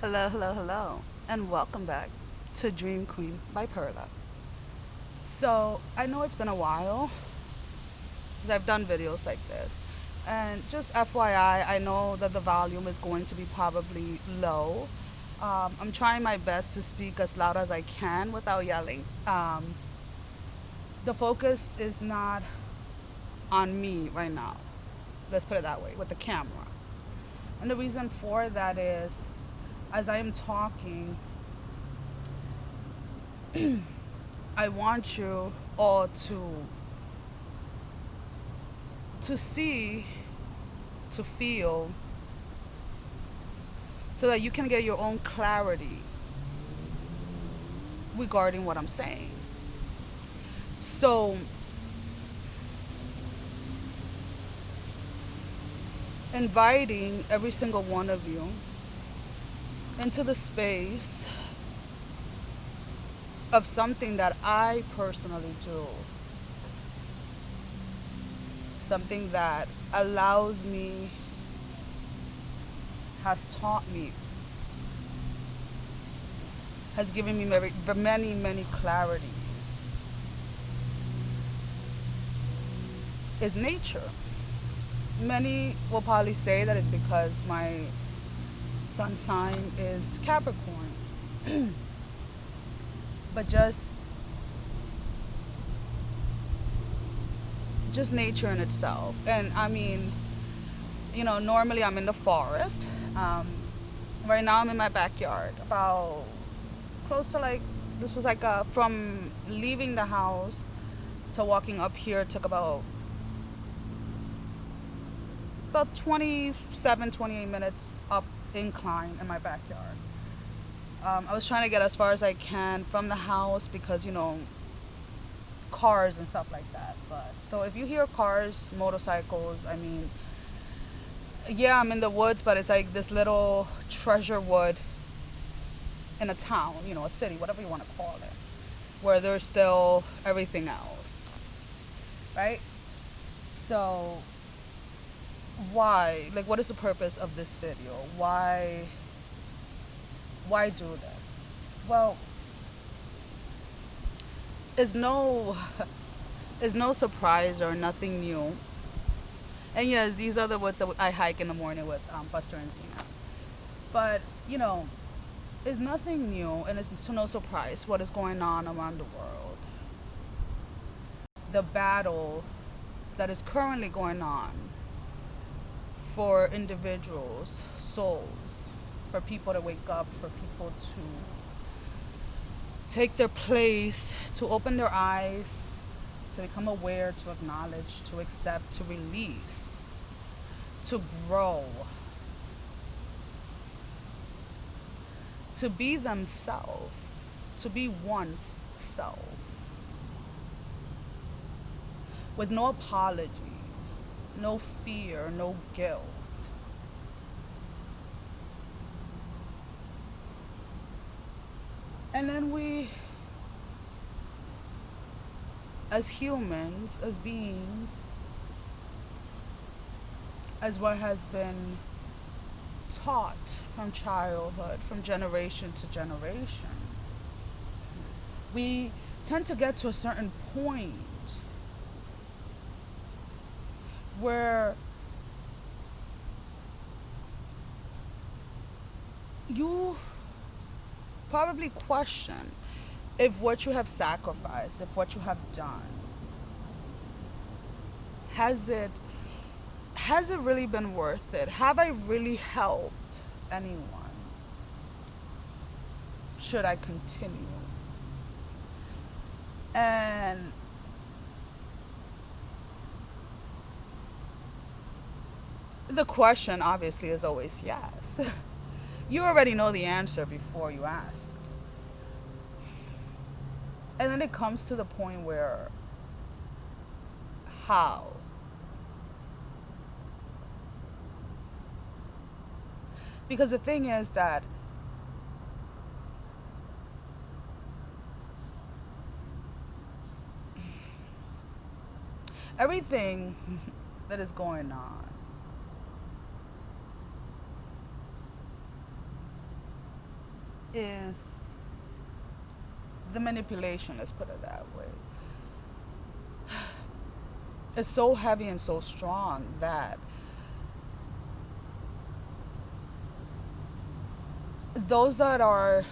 Hello, hello, hello, and welcome back to Dream Queen by Perla. So, I know it's been a while since I've done videos like this, and just FYI, I know that the volume is going to be probably low. I'm trying my best to speak as loud as I can without yelling. The focus is not on me right now, let's put it that way, with the camera. And the reason for that is, as I am talking, I want you all to see, to feel, so that you can get your own clarity regarding what I'm saying. So, inviting every single one of you into the space of something that I personally do, something that allows me, has taught me, has given me many clarities, is nature. Many will probably say that it's because my sun sign is Capricorn. But just nature in itself. And I mean, normally I'm in the forest. Right now I'm in my backyard. About close to this was from leaving the house to walking up here took about 28 minutes up incline in my backyard. I was trying to get as far as I can from the house because, cars and stuff like that. But so if you hear cars, motorcycles, I mean, yeah, I'm in the woods, but it's like this little treasure wood in a town, a city, whatever you want to call it, where there's still everything else, right? So why? What is the purpose of this video? Why do this? Well, it's no it's no surprise or nothing new. And yes, these are the woods that I hike in the morning with Buster and Zena. But, it's nothing new, and it's to no surprise what is going on around the world. The battle that is currently going on for individuals, souls, for people to wake up, for people to take their place, to open their eyes, to become aware, to acknowledge, to accept, to release, to grow, to be themselves, to be one's self, with no apologies, no fear, no guilt. And then we, as humans, as beings, as what has been taught from childhood, from generation to generation, we tend to get to a certain point where you probably question if what you have sacrificed, if what you have done, has it really been worth it? Have I really helped anyone? Should I continue? And the question obviously is always yes. You already know the answer before you ask. And then it comes to the point where, how? Because the thing is that everything that is going on is the manipulation, let's put it that way. It's so heavy and so strong that those that are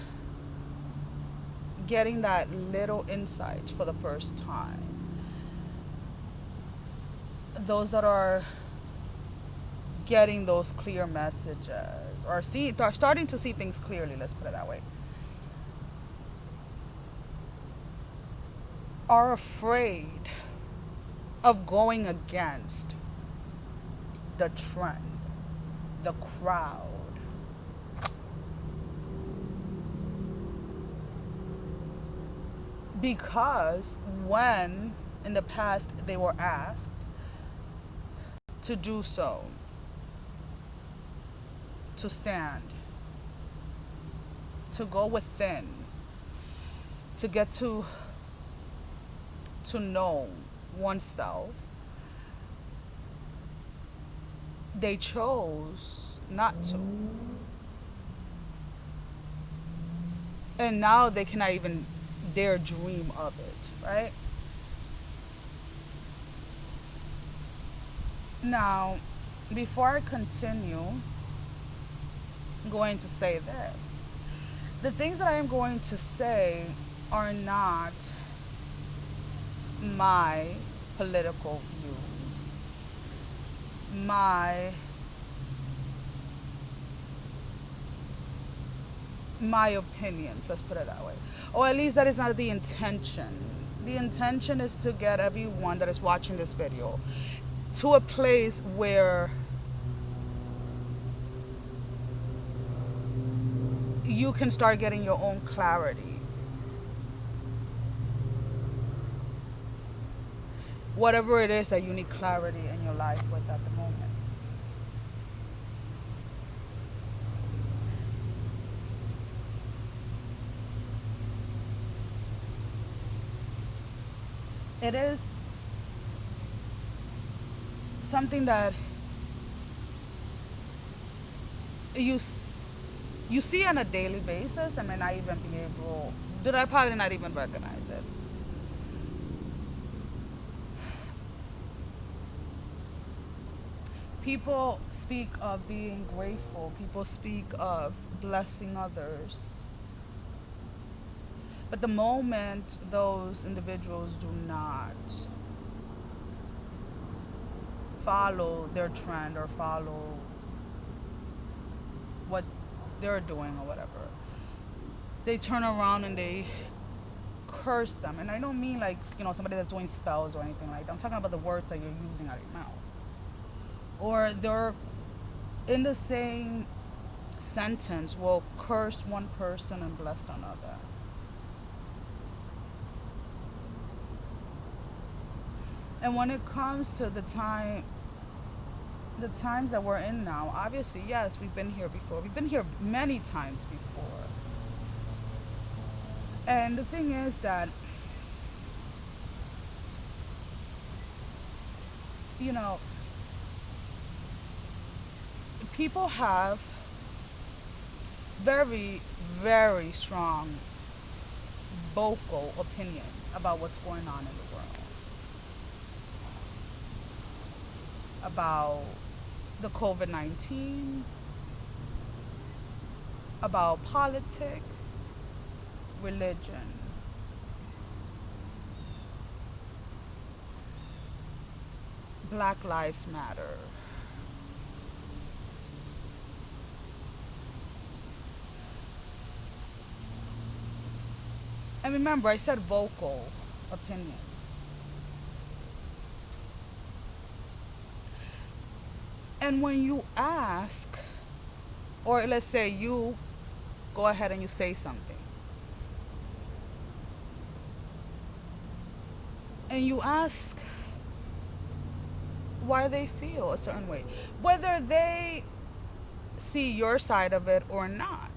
getting that little insight for the first time, those that are getting those clear messages or are starting to see things clearly, let's put it that way, are afraid of going against the trend, the crowd. Because when in the past they were asked to do so, to stand, to go within, to get to know oneself, they chose not to. And now they cannot even dare dream of it, right? Now, before I continue, I'm going to say this. The things that I am going to say are not my political views, my opinions, let's put it that way. Or at least that is not the intention. The intention is to get everyone that is watching this video to a place where you can start getting your own clarity. Whatever it is that you need clarity in your life with at the moment. It is something that you see on a daily basis and may not even be able, did I probably not even recognize it. People speak of being grateful. People speak of blessing others. But the moment those individuals do not follow their trend or follow what they're doing or whatever, they turn around and they curse them. And I don't mean like, somebody that's doing spells or anything like that. I'm talking about the words that you're using out of your mouth. Or they're in the same sentence will curse one person and bless another. And when it comes to the times that we're in now, obviously, yes, we've been here before. We've been here many times before. And the thing is that, people have very, very strong vocal opinions about what's going on in the world. About the COVID-19, about politics, religion. Black Lives Matter. And remember, I said vocal opinions. And when you ask, or let's say you go ahead and you say something, and you ask why they feel a certain way, whether they see your side of it or not.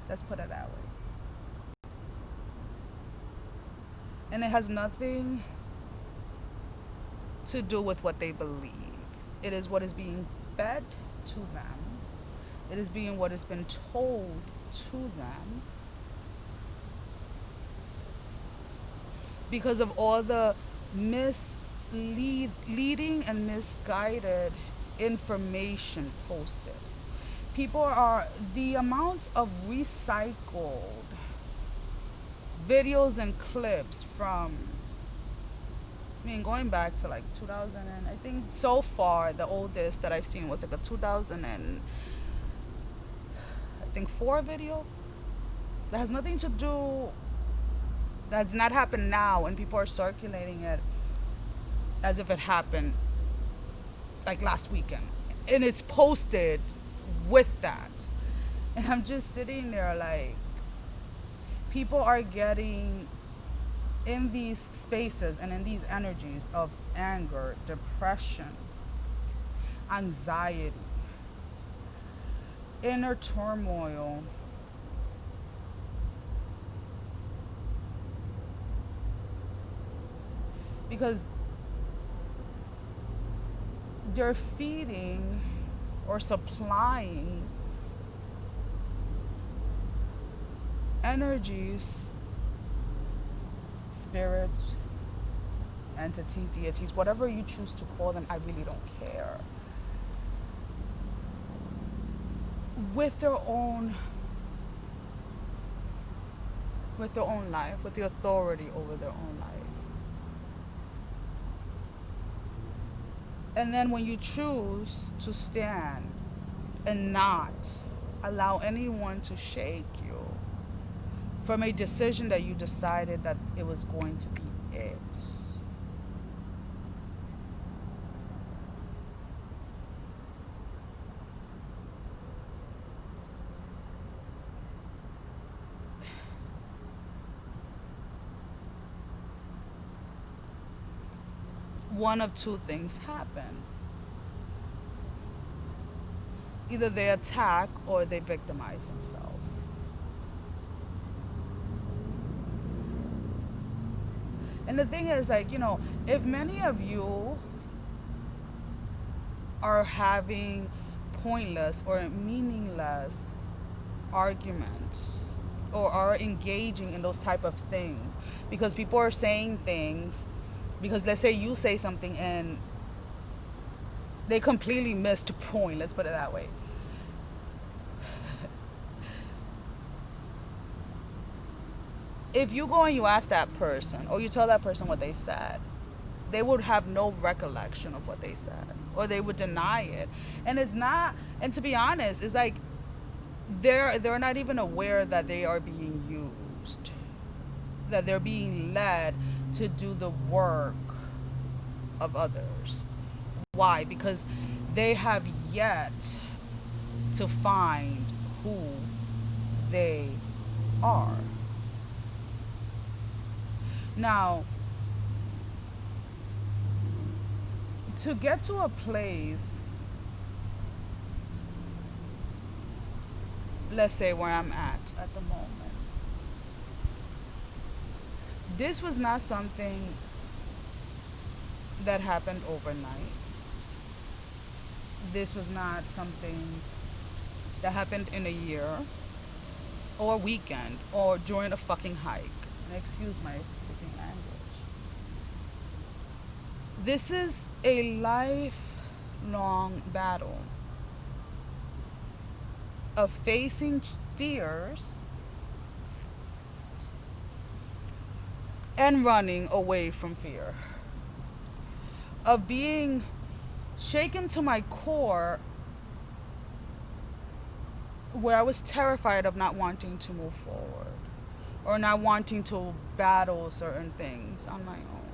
Let's put it that way. And it has nothing to do with what they believe. It is what is being fed to them. It is being what has been told to them because of all the misleading and misguided information posted. People are, the amount of recycled videos and clips from, I mean, going back to like 2000, and I think so far the oldest that I've seen was like a 2000 and I think 4 video that has nothing to do, that did not happen now, and people are circulating it as if it happened like last weekend, and it's posted with that. And I'm just sitting there like, people are getting in these spaces and in these energies of anger, depression, anxiety, inner turmoil, because they're feeding or supplying energies, spirits, entities, deities, whatever you choose to call them, I really don't care, with their own life, with the authority over their own life. And then when you choose to stand and not allow anyone to shake you from a decision that you decided that it was going to be it. One of two things happen. Either they attack or they victimize themselves. And the thing is, like, if many of you are having pointless or meaningless arguments or are engaging in those type of things because people are saying things, because let's say you say something and they completely missed the point, let's put it that way. If you go and you ask that person or you tell that person what they said, they would have no recollection of what they said, or they would deny it. And it's not, and to be honest, it's like they're not even aware that they are being used, that they're being led to do the work of others. Why? Because they have yet to find who they are. Now, to get to a place, let's say where I'm at the moment, this was not something that happened overnight. This was not something that happened in a year or a weekend or during a fucking hike. And excuse my freaking language. This is a lifelong battle of facing fears and running away from fear, of being shaken to my core, where I was terrified of not wanting to move forward or not wanting to battle certain things on my own.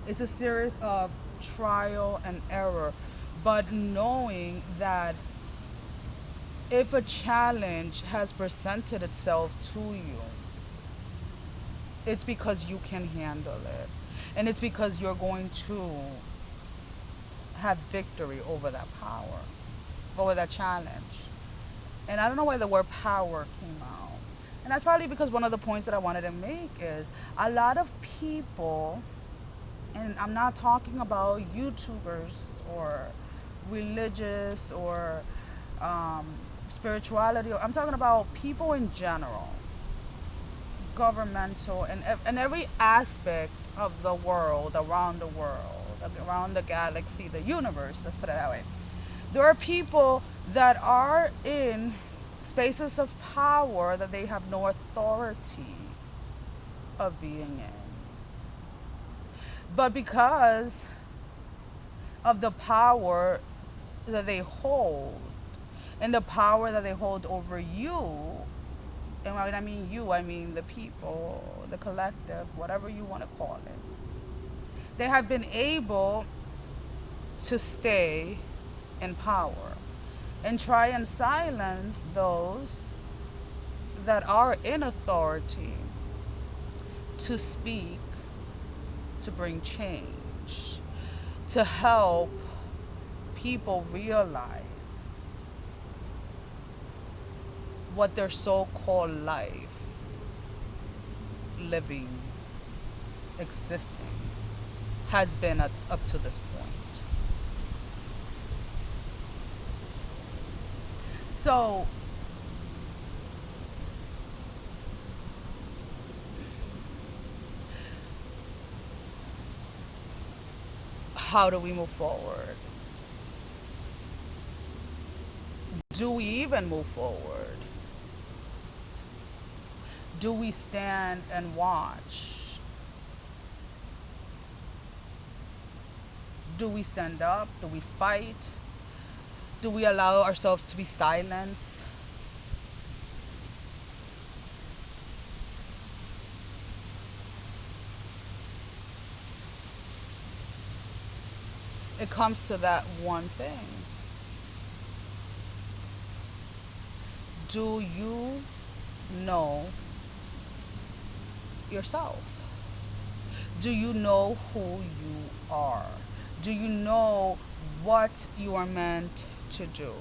It's a series of trial and error, but knowing that if a challenge has presented itself to you, it's because you can handle it. And it's because you're going to have victory over that power, over that challenge. And I don't know why the word power came out. And that's probably because one of the points that I wanted to make is a lot of people And I'm not talking about YouTubers or religious or um, spirituality. I'm talking about people in general, governmental, and every aspect of the world, around the galaxy, the universe, let's put it that way. There are people that are in spaces of power that they have no authority of being in. But because of the power that they hold and the power that they hold over you, and when I mean you, I mean the people, the collective, whatever you want to call it, they have been able to stay in power and try and silence those that are in authority to speak, to bring change, to help people realize what their so-called life, living, existing, has been up to this point. So, how do we move forward? Do we even move forward? Do we stand and watch? Do we stand up? Do we fight? Do we allow ourselves to be silenced? It comes to that one thing. Do you know yourself? Do you know who you are? Do you know what you are meant to do?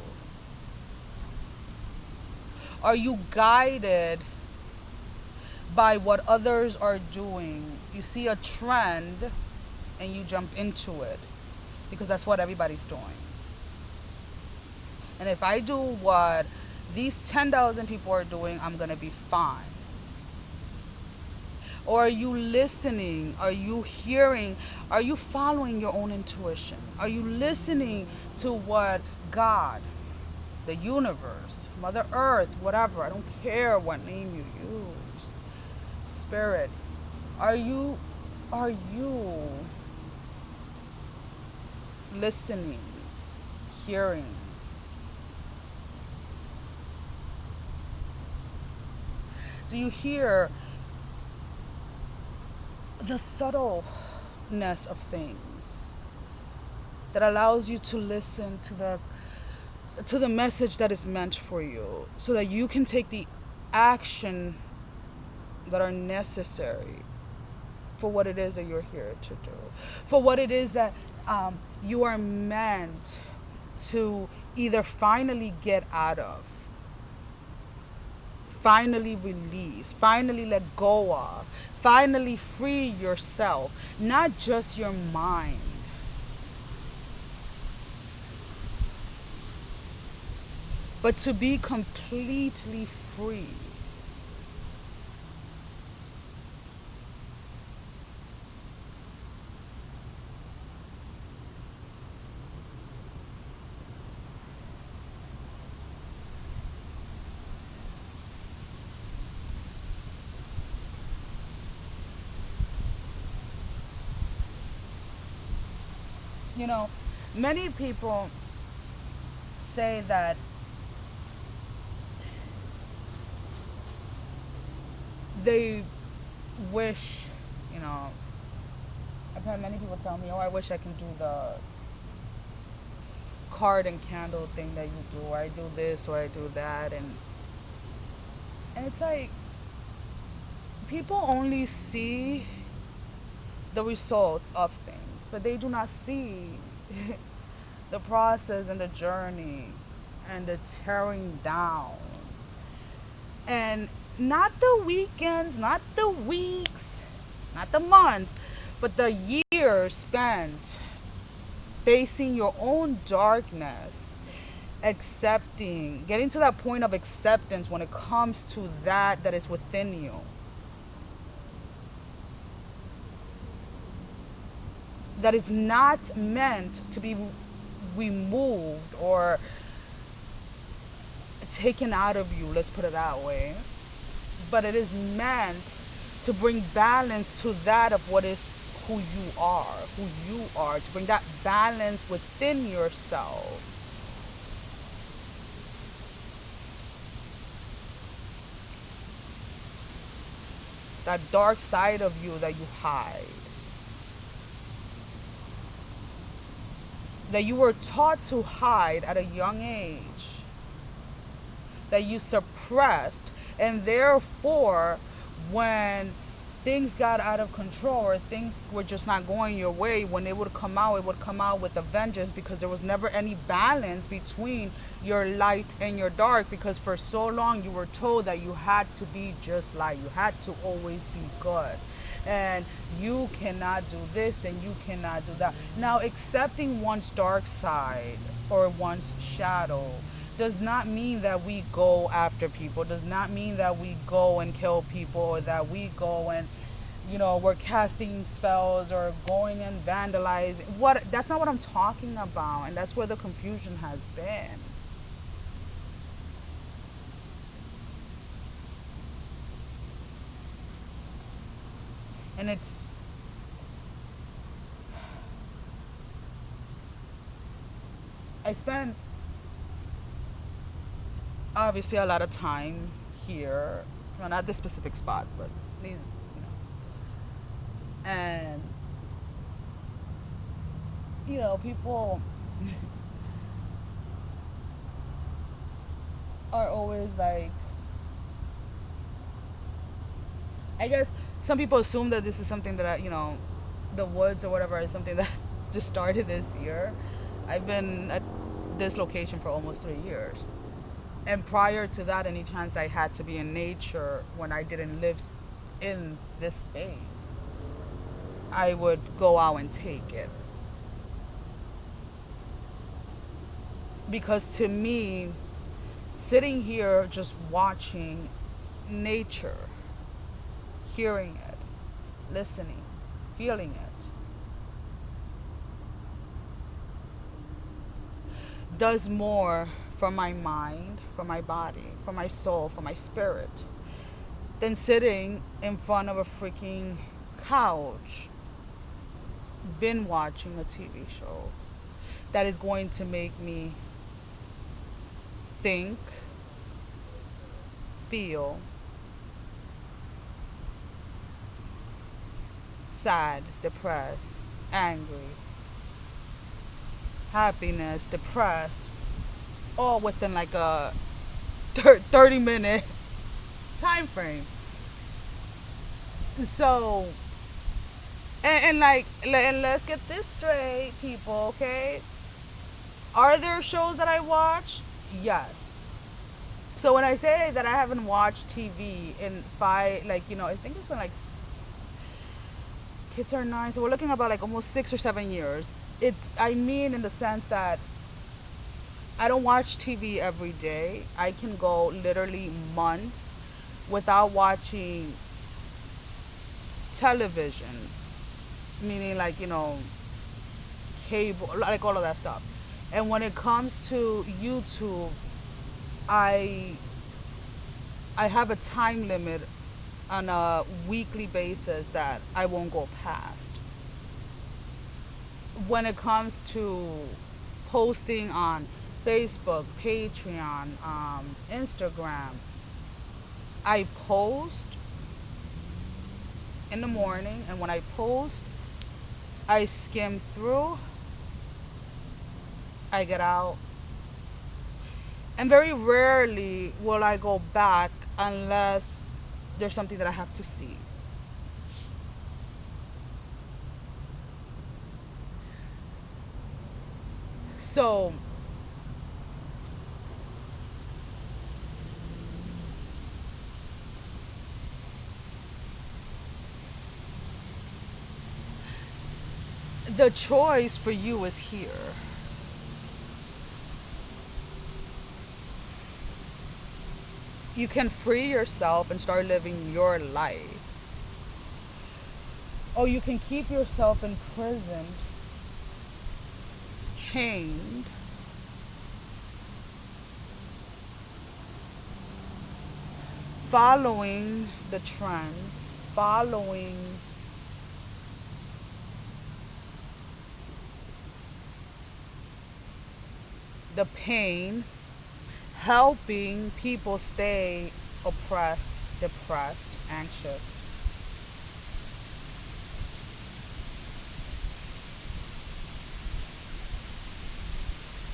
Are you guided by what others are doing? You see a trend and you jump into it because that's what everybody's doing. And if I do what these 10,000 people are doing, I'm going to be fine. Or are you listening? Are you hearing? Are you following your own intuition? Are you listening to what God, the universe, Mother Earth, whatever, I don't care what name you use, Spirit, are you listening, hearing? Do you hear the subtleness of things that allows you to listen to the message that is meant for you so that you can take the action that are necessary for what it is that you're here to do, for what it is that you are meant to either finally get out of, finally release, finally let go of, finally free yourself, not just your mind. But to be completely free. You know, many people say that they wish, you know, I've had many people tell me, oh, I wish I can do the card and candle thing that you do, or I do this, or I do that, and it's like, people only see the results of things, but they do not see the process and the journey and the tearing down. And not the weekends, not the weeks, not the months, but the years years spent facing your own darkness, accepting, getting to that point of acceptance when it comes to that is within you. That is not meant to be removed or taken out of you, let's put it that way. But it is meant to bring balance to that of what is who you are, to bring that balance within yourself. That dark side of you that you hide. That you were taught to hide at a young age. That you suppressed, and therefore when things got out of control or things were just not going your way, when it would come out with a vengeance, because there was never any balance between your light and your dark, because for so long you were told that you had to be just light, you had to always be good, and you cannot do this and you cannot do that. Now, accepting one's dark side or one's shadow does not mean that we go after people, does not mean that we go and kill people, or that we go and, we're casting spells or going and vandalizing. That's not what I'm talking about, and that's where the confusion has been. And I spent obviously a lot of time here, well, not this specific spot, but these, and people are always like, I guess some people assume that this is something that the woods or whatever is something that just started this year. I've been at this location for almost 3 years. And prior to that, any chance I had to be in nature when I didn't live in this space, I would go out and take it. Because to me, sitting here just watching nature, hearing it, listening, feeling it, does more for my mind, for my body, for my soul, for my spirit, than sitting in front of a freaking couch, binge watching a TV show that is going to make me think, feel sad, depressed, angry, happiness, depressed, all within like a 30-minute time frame. So, and let's get this straight, people, okay? Are there shows that I watch? Yes. So when I say that I haven't watched TV in I think it's been like, kids are 9, so we're looking about like almost 6 or 7 years. I mean in the sense that I don't watch TV every day. I can go literally months without watching television, meaning cable, like all of that stuff. And when it comes to YouTube, I have a time limit on a weekly basis that I won't go past. When it comes to posting on Facebook, Patreon, Instagram, I post in the morning, and when I post, I skim through, I get out, and very rarely will I go back unless there's something that I have to see. So The choice for you is here. You can free yourself and start living your life. Or you can keep yourself imprisoned, chained, following the trends, following the pain, helping people stay oppressed, depressed, anxious.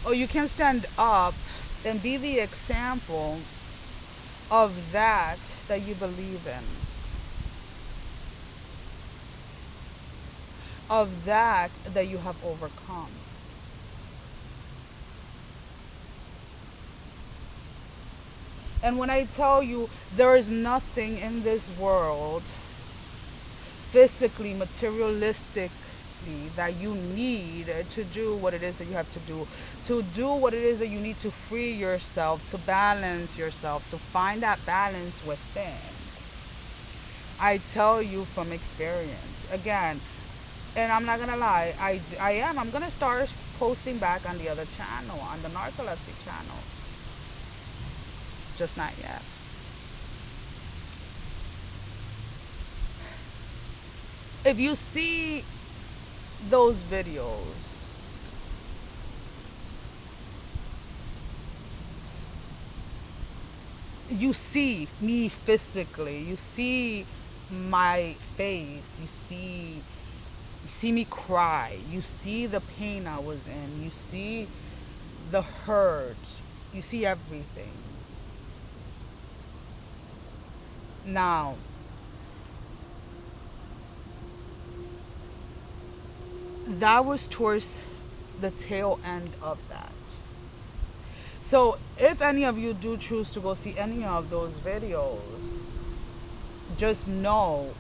Or you can stand up and be the example of that you believe in, of that you have overcome. And when I tell you there is nothing in this world, physically, materialistically, that you need to do what it is that you have to do what it is that you need to free yourself, to balance yourself, to find that balance within. I tell you from experience. Again, and I'm not gonna lie, I'm gonna start posting back on the other channel, on the Narcolepsy channel. Just not yet. If you see those videos, you see me physically, you see my face, you see me cry, you see the pain I was in, you see the hurt, you see everything. Now, that was towards the tail end of that. So if any of you do choose to go see any of those videos, just know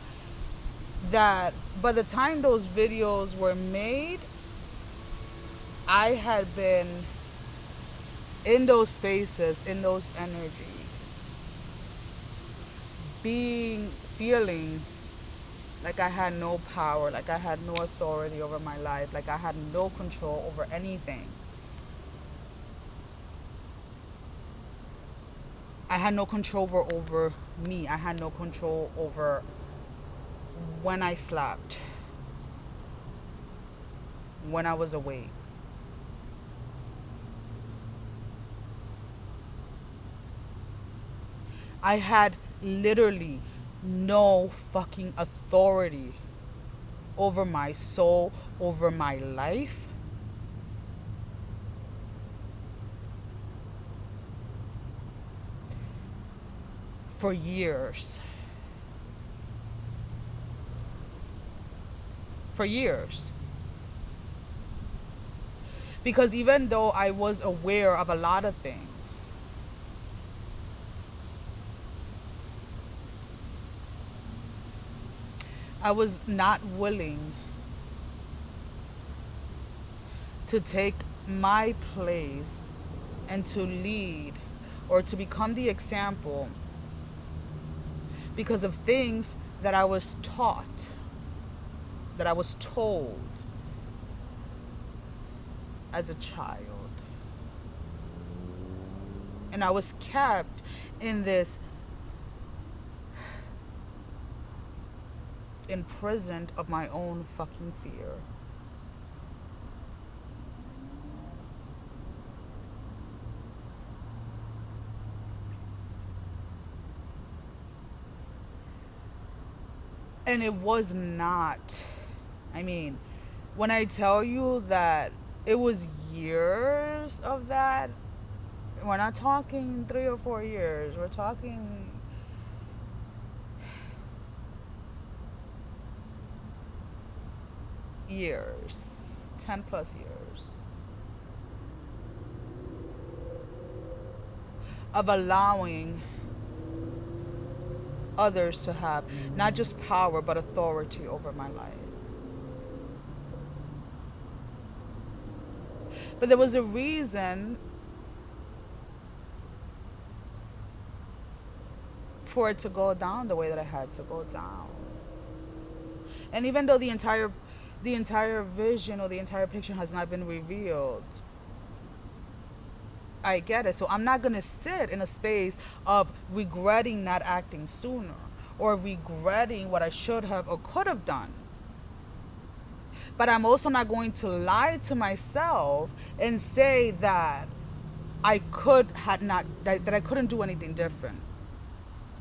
that by the time those videos were made, I had been in those spaces, in those energies, feeling like I had no power, like I had no authority over my life, like I had no control over anything. I had no control over me. I had no control over when I slept, when I was awake. I had literally no fucking authority over my soul, over my life. For years. For years. Because even though I was aware of a lot of things, I was not willing to take my place and to lead or to become the example because of things that I was taught, that I was told as a child. And I was kept in this imprisoned of my own fucking fear. And it was not, when I tell you that it was years of that, we're not talking 3 or 4 years, we're talking years, 10 plus years of allowing others to have not just power but authority over my life. But there was a reason for it to go down the way that it had to go down. And even though the entire vision or the entire picture has not been revealed, I get it. So I'm not going to sit in a space of regretting not acting sooner or regretting what I should have or could have done. But I'm also not going to lie to myself and say that I couldn't do anything different.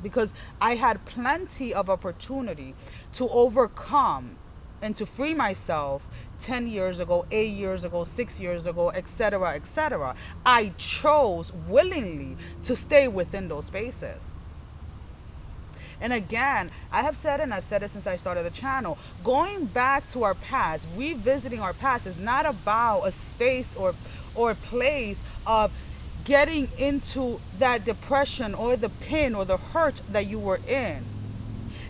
Because I had plenty of opportunity to overcome and to free myself 10 years ago, 8 years ago, 6 years ago, etc., etc. I chose willingly to stay within those spaces. And again, I have said, and I've said it since I started the channel, going back to our past, revisiting our past is not about a space or place of getting into that depression or the pain or the hurt that you were in.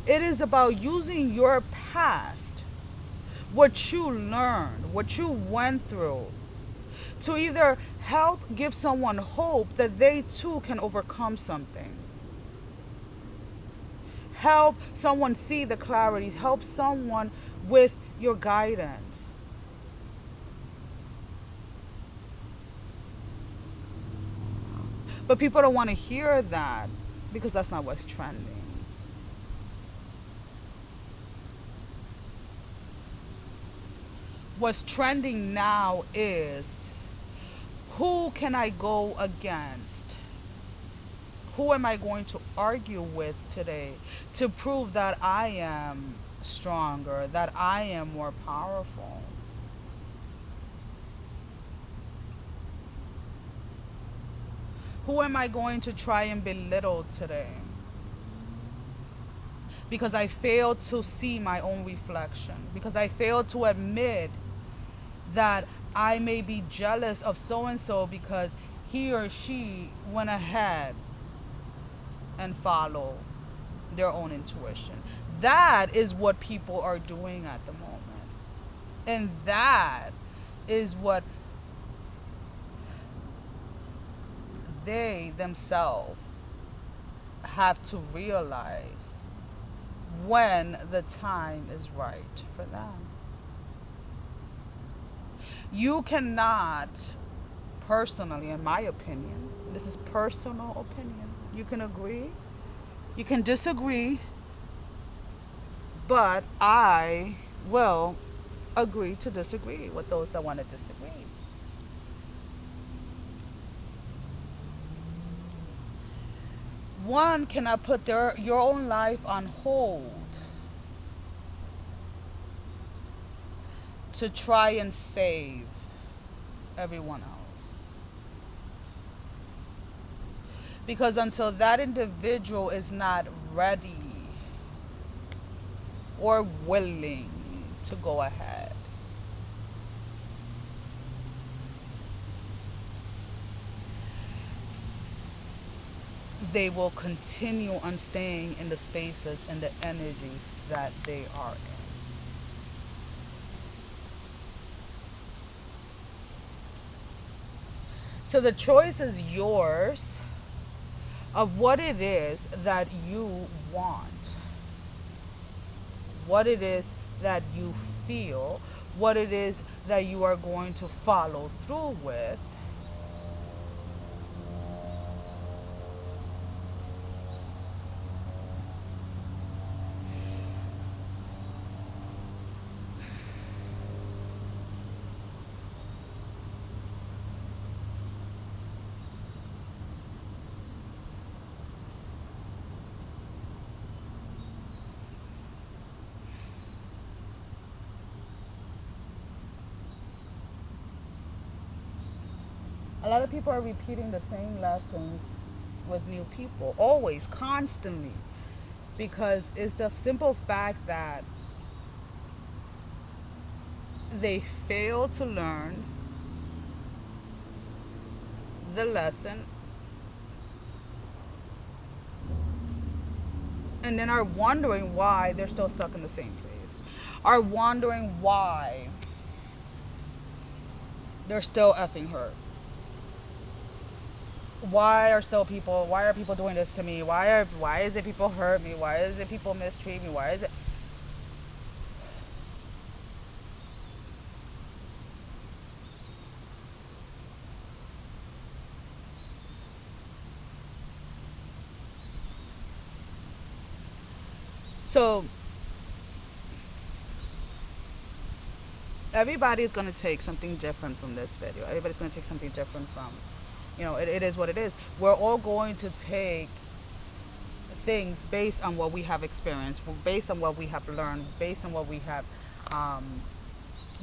It is about using your past, what you learned, what you went through, to either help give someone hope that they too can overcome something. Help someone see the clarity. Help someone with your guidance. But people don't want to hear that because that's not what's trending. What's trending now is, who can I go against? Who am I going to argue with today to prove that I am stronger, that I am more powerful? Who am I going to try and belittle today? Because I failed to see my own reflection. Because I failed to admit that I may be jealous of so-and-so because he or she went ahead and followed their own intuition. That is what people are doing at the moment. And that is what they themselves have to realize when the time is right for them. You cannot, personally, in my opinion, this is personal opinion, you can agree, you can disagree, but I will agree to disagree with those that want to disagree. One cannot put your own life on hold to try and save everyone else. Because until that individual is not ready or willing to go ahead, they will continue on staying in the spaces and the energy that they are in. So the choice is yours of what it is that you want, what it is that you feel, what it is that you are going to follow through with. A lot of people are repeating the same lessons with new people, always, constantly, because it's the simple fact that they fail to learn the lesson and then are wondering why they're still stuck in the same place, are wondering why they're still effing hurt. Why are people doing this to me? Why is it people hurt me? Why is it people mistreat me? Why is it? So everybody's going to take something different from this video. Everybody's going to take something different from, it is what it is. We're all going to take things based on what we have experienced, based on what we have learned, based on what um,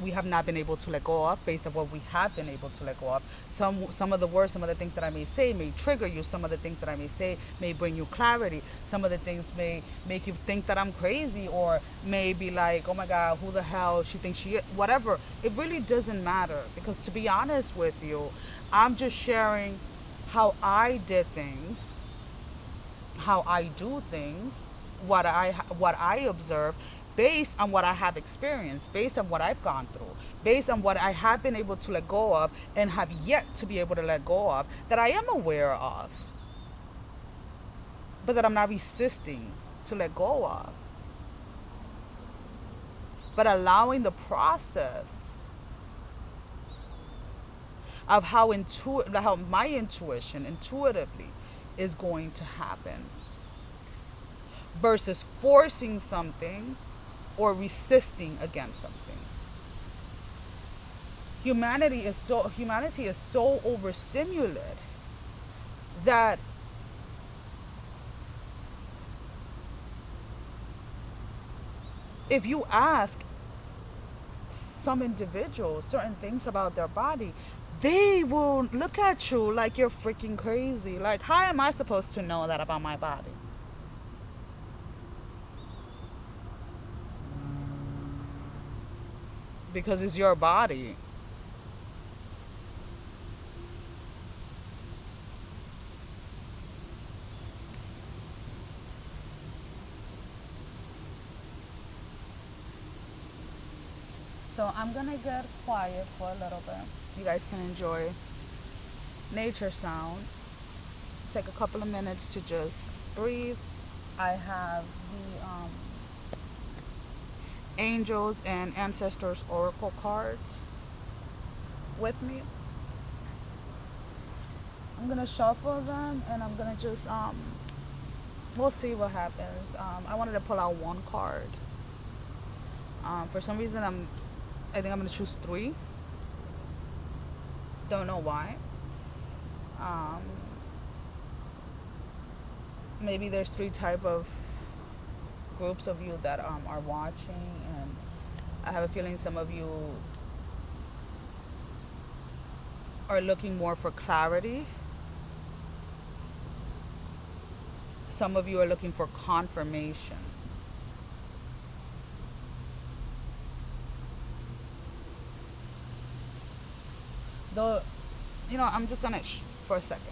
we have not been able to let go of, based on what we have been able to let go of. Some of the words, some of the things that I may say may trigger you. Some of the things that I may say may bring you clarity. Some of the things may make you think that I'm crazy, or may be like, oh my God, who the hell she thinks she is? Whatever. It really doesn't matter, because to be honest with you, I'm just sharing how I did things, how I do things, what I observe, based on what I have experienced, based on what I've gone through, based on what I have been able to let go of and have yet to be able to let go of, that I am aware of, but that I'm not resisting to let go of, but allowing the process of how my intuition intuitively is going to happen, versus forcing something or resisting against something. Humanity is so overstimulated that if you ask some individuals certain things about their body, they will look at you like you're freaking crazy. Like, how am I supposed to know that about my body? Because it's your body. So I'm gonna get quiet for a little bit. You guys can enjoy nature sound. Take a couple of minutes to just breathe. I have the angels and ancestors oracle cards with me. I'm gonna shuffle them, and I'm gonna just we'll see what happens. I wanted to pull out one card. For some reason I think I'm gonna choose three. Don't know why. Um, Maybe there's three type of groups of you that are watching, and I have a feeling some of you are looking more for clarity. Some of you are looking for confirmation. Though, I'm just gonna for a second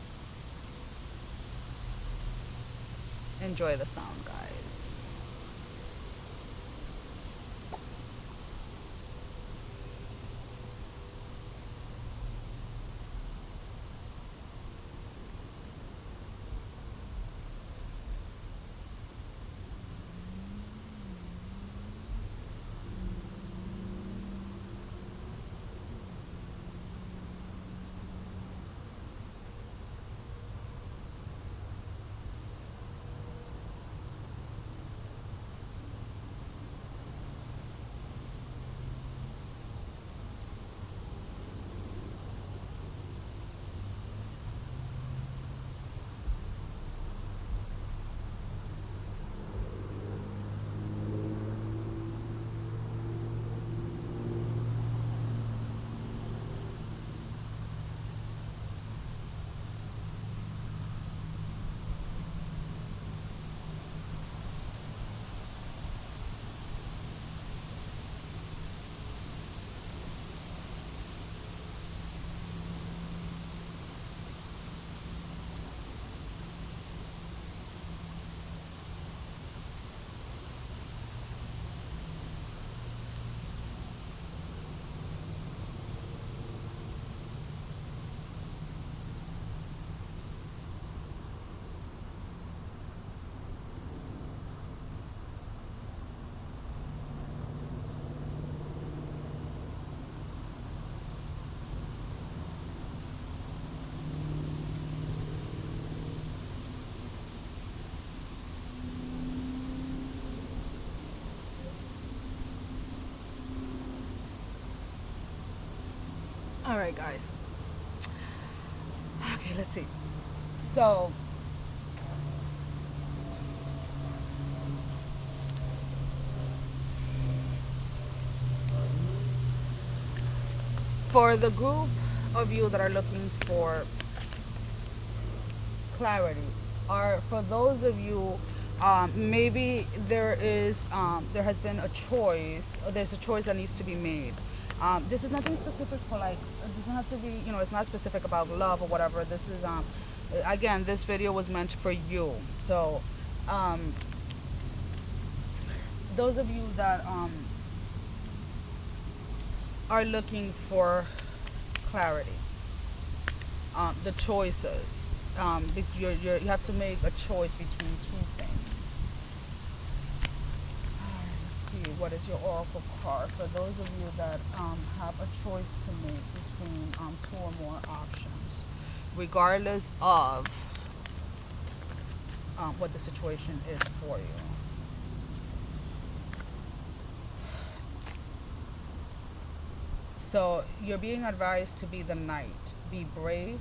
enjoy the sound, guys. All right, guys. Okay, let's see. So, for the group of you that are looking for clarity, or for those of you, maybe there has been a choice, or there's a choice that needs to be made. This is nothing specific for, like, it doesn't have to be, it's not specific about love or whatever. This is, again, this video was meant for you. So, those of you that are looking for clarity, the choices, you have to make a choice between two things. Let's see, what is your oracle card for those of you that have a choice to make between two or more options, regardless of what the situation is for you. So you're being advised to be the knight. Be brave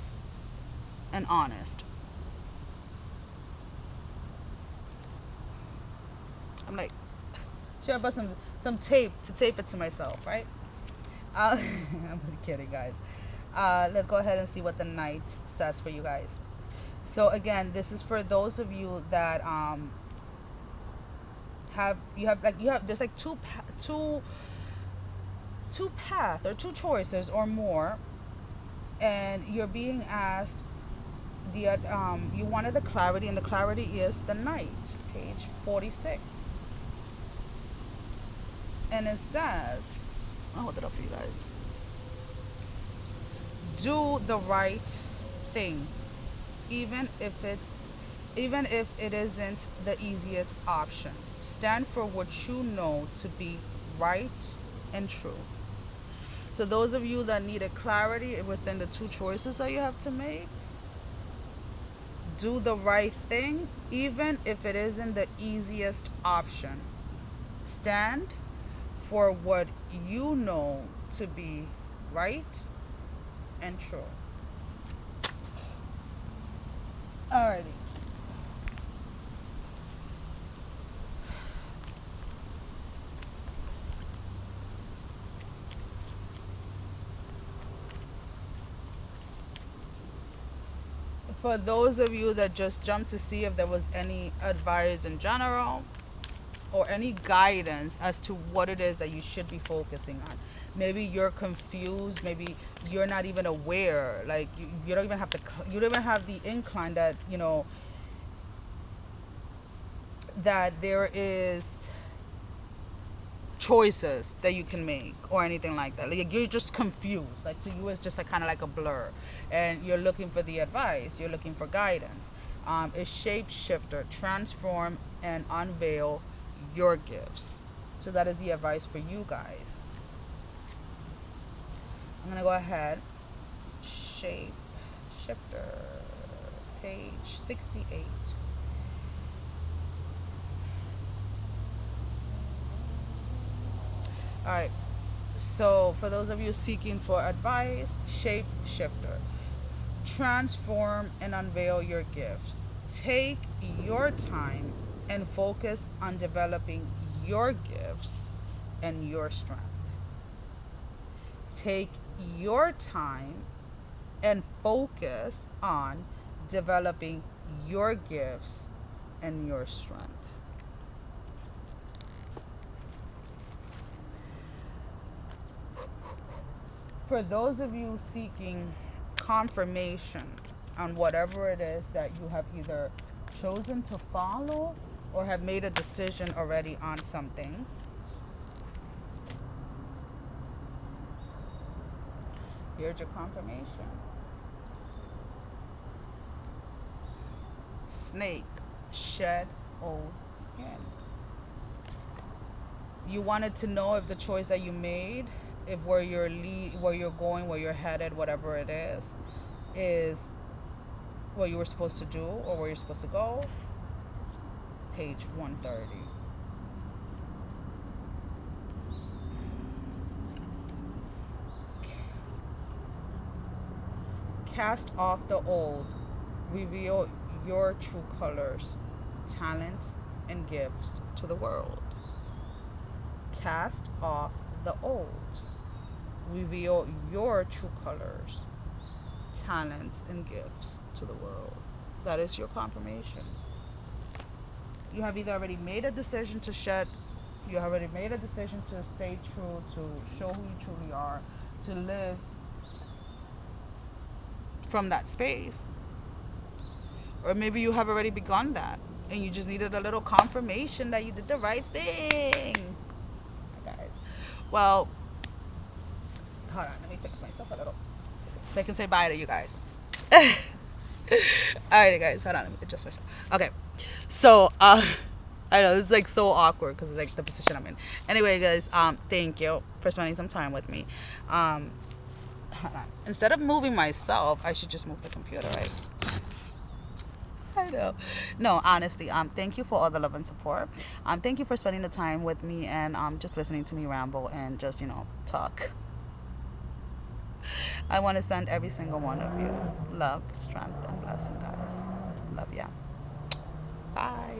and honest. I'm like, should I bust some tape to tape it to myself, right? I'm kidding, guys. Let's go ahead and see what the knight says for you guys. So again, this is for those of you that there's like two paths or two choices or more, and you're being asked you wanted the clarity, and the clarity is the knight, page 46, and it says, I'll hold it up for you guys. Do the right thing, even if it isn't the easiest option. Stand for what you know to be right and true. So those of you that needed clarity within the two choices that you have to make, do the right thing, even if it isn't the easiest option. Stand for what you know to be right and true. Alrighty. For those of you that just jumped to see if there was any advice in general or any guidance as to what it is that you should be focusing on. Maybe you're confused, maybe you're not even aware, like you don't even have the incline that, that there is choices that you can make or anything like that. Like you're just confused. Like to you it's just kind of like a blur, and you're looking for the advice, you're looking for guidance. Is shapeshifter, transform and unveil your gifts. So that is the advice for you guys. I'm gonna go ahead. Shapeshifter, page 68. Alright, so for those of you seeking for advice, shapeshifter, transform and unveil your gifts. Take your time and focus on developing your gifts and your strength. Take your time and focus on developing your gifts and your strength. For those of you seeking confirmation on whatever it is that you have either chosen to follow or have made a decision already on something, here's your confirmation. Snake, shed old skin. You wanted to know if the choice that you made, if where you're going, where you're headed, whatever it is what you were supposed to do or where you're supposed to go. Page 130. Cast off the old. Reveal your true colors, talents, and gifts to the world. Cast off the old. Reveal your true colors, talents, and gifts to the world. That is your confirmation. You have either already made a decision to shed, you have already made a decision to stay true, to show who you truly are, to live from that space. Or maybe you have already begun that and you just needed a little confirmation that you did the right thing. Guys. Well, hold on, let me fix myself a little so I can say bye to you guys. Alrighty, guys, hold on, let me adjust myself. Okay, so I know this is like so awkward because it's like the position I'm in. Anyway, guys, thank you for spending some time with me. Hold on. Instead of moving myself, I should just move the computer, right? I know. No, honestly, thank you for all the love and support. Thank you for spending the time with me and just listening to me ramble and just, talk. I want to send every single one of you love, strength, and blessing, guys. Love ya. Bye.